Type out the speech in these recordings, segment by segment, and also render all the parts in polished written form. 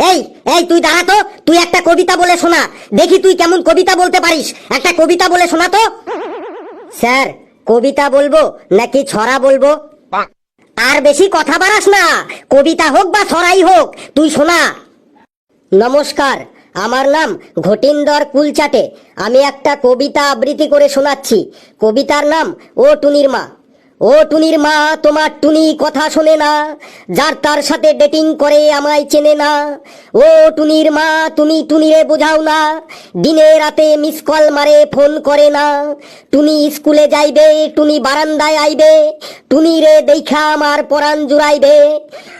এই এই তুই দাঁড়া তো, তুই একটা কবিতা বলে শোনা, দেখি তুই কেমন কবিতা বলতে পারিস। একটা কবিতা বলে শোনা তো। স্যার, কবিতা বলবো নাকি ছড়া বলবো? আর বেশি কথা বাড়াস না, কবিতা হোক বা ছড়াই হোক, তুই শোনা। নমস্কার, আমার নাম ঘটিন্দর কুলচাটে। আমি একটা কবিতা আবৃত্তি করে শোনাচ্ছি। কবিতার নাম ও টুনির মা। ও টুনির মা, তোমার টুনি কথা শোনে না, যার তার সাথে ডেটিং করে আমায় চেনে না। ও টুনির মা, তুমি টুনিরে বোঝাও না, দিনে রাতে মিস কল মারে ফোন করে না। টুনি স্কুলে যাইবে, টুনি বারান্দায় আইবে, টুনিরে দেখা আমার পরাণ জুড়াইবে।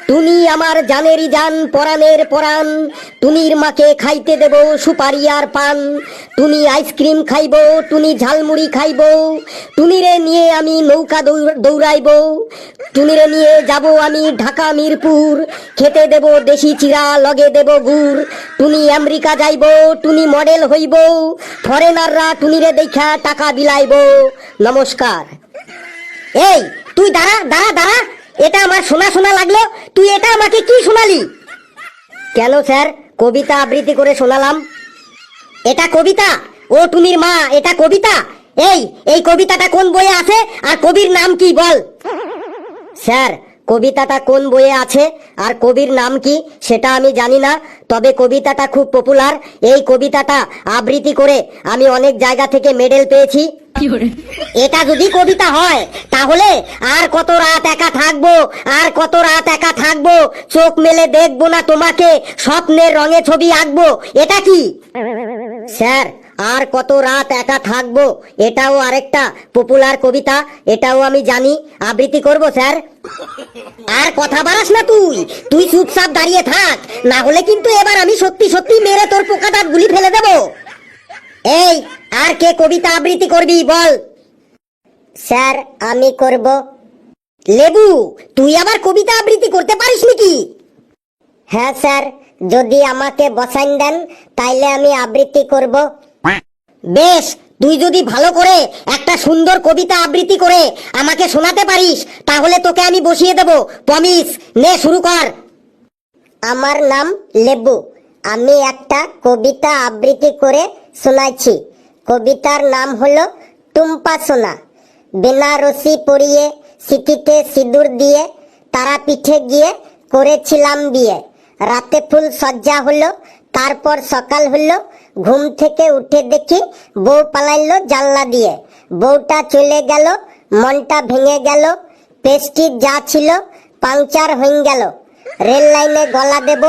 টুনি আমার জানেরই জান, পরাণের পরাণ। টুনির মাকে খাইতে দেব সুপারি আর পান। টুনি আইসক্রিম খাইব, টুনি ঝালমুড়ি খাইব, টুনিরে নিয়ে আমি নৌকা দৌড়াইব। টুনিরে নিয়ে যাব আমি ঢাকা মিরপুর, খেতে দেব দেশি চিরা, লগে দেব গুড়। টুনি আমেরিকা যাইব, টুনি মডেল হইব, ফরেনাররা টুনিরে দেখা টাকা বিলাইব। নমস্কার। এই তুই দাঁড়া দাঁড়া দাঁড়া, এটা আমার শোনা শোনা লাগলো, তুই এটা আমাকে কি শোনালি? কেন স্যার, কবিতা আবৃত্তি করে শোনালাম। এটা কবিতা? ও টুনির মা, এটা কবিতা? এই এই কবিতাটা কোন বইয়ে আছে আর কবির নাম কি বল? স্যার, কবিতাটা কোন বইয়ে আছে আর কবির নাম কি সেটা আমি জানি না, তবে কবিতাটা খুব পপুলার। এই কবিতাটা আবৃত্তি করে আমি অনেক জায়গা থেকে মেডেল পেয়েছি। এটা যদি কবিতা হয় তাহলে আর কত রাত একা থাকবো, আর কত রাত একা থাকবো, চোখ মেলে দেখবো না তোমাকে, স্বপ্নের রঙে ছবি আঁকবো। এটা কি? স্যার, আর কত রাত একা থাকবো এটাও আরেকটা পপুলার কবিতা, এটাও আমি জানি, আবৃত্তি করব স্যার। আর কথা বাড়াস না, তুই তুই চুপচাপ দাঁড়িয়ে থাক, না হলে কিন্তু এবার আমি সত্যি সত্যি মেরে তোর পোকা দাঁত গুলি ফেলে দেবো। এই, আর কে কবিতা আবৃত্তি করবি বল? স্যার, আমি করব। লেবু, তুই আবার কবিতা আবৃত্তি করতে পারিস নাকি? হ্যাঁ স্যার, যদি আমাকে বসাইন দেন তাইলে আমি আবৃত্তি করব। বেশ, তুই যদি ভালো করে একটা সুন্দর কবিতা আবৃত্তি করে আমাকে শোনাতে পারিস তাহলে তোকে আমি বসিয়ে দেব। প্রমিস, নে শুরু কর। আমার নাম লেবু, আমি একটা কবিতা আবৃত্তি করে শোনাচ্ছি। কবিতার নাম হলো টুম্পা সোনা। বেনারসি পরিয়ে, সিকিতে সিঁদুর দিয়ে, তারাপীঠে গিয়ে করেছিলাম বিয়ে। রাতে ফুল সজ্জা হলো, তারপর সকাল হলো, ঘুম থেকে উঠে দেখি বউ পালাইলো জানলা দিয়ে। বউটা চলে গেল, মনটা ভেঙে গেল, পেস্টিজ যা ছিল পাংচার হয়ে গেল। রেল লাইনে গলা দেব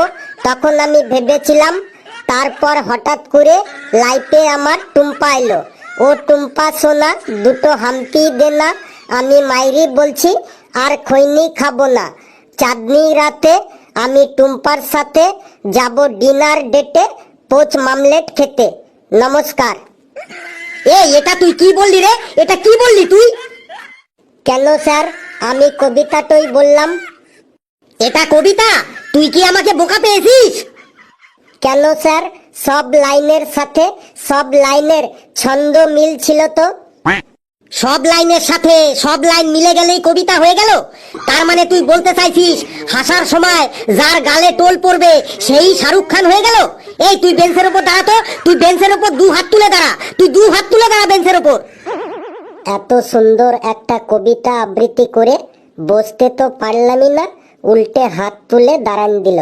তখন আমি ভেবেছিলাম, তারপর হঠাৎ করে লাইফে আমার টুম্পা এলো। ও টুম্পা সোনা, দুটো হাম্পি দে না, আমি মাইরি বলছি আর খৈনি খাবো না। চাঁদনি রাতে আমি টুম্পার সাথে যাব ডিনার ডেটে, পোচ মামলেট খেতে। নমস্কার। এই, এটা তুই কি বললি রে? এটা কি বললি তুই? কেন স্যার, আমি কবিতাটাই বললাম। এটা কবিতা? তুই কি আমাকে বোকা পেয়েছিস? কেন স্যার, সব লাইনের সাথে সব লাইনের ছন্দ মিল ছিল তো। সব লাইনের সাথে সব লাইন মিলে গেলেই কবিতা হয়ে গেল? তার মানে তুই বলতে চাইছিস হাসার সময় যার গালে টোল পড়বে সেই শাহরুখ খান হয়ে গেল? এই, তুই বেঞ্চের উপর দাঁড়া তো, তুই বেঞ্চের উপর দু হাত তুলে দাঁড়া, তুই দু হাত তুলে দাঁড়া বেঞ্চের উপর। এত সুন্দর একটা কবিতা আবৃত্তি করে বসতে তো পারলামই না, উল্টে হাত তুলে দাঁড়ান দিল।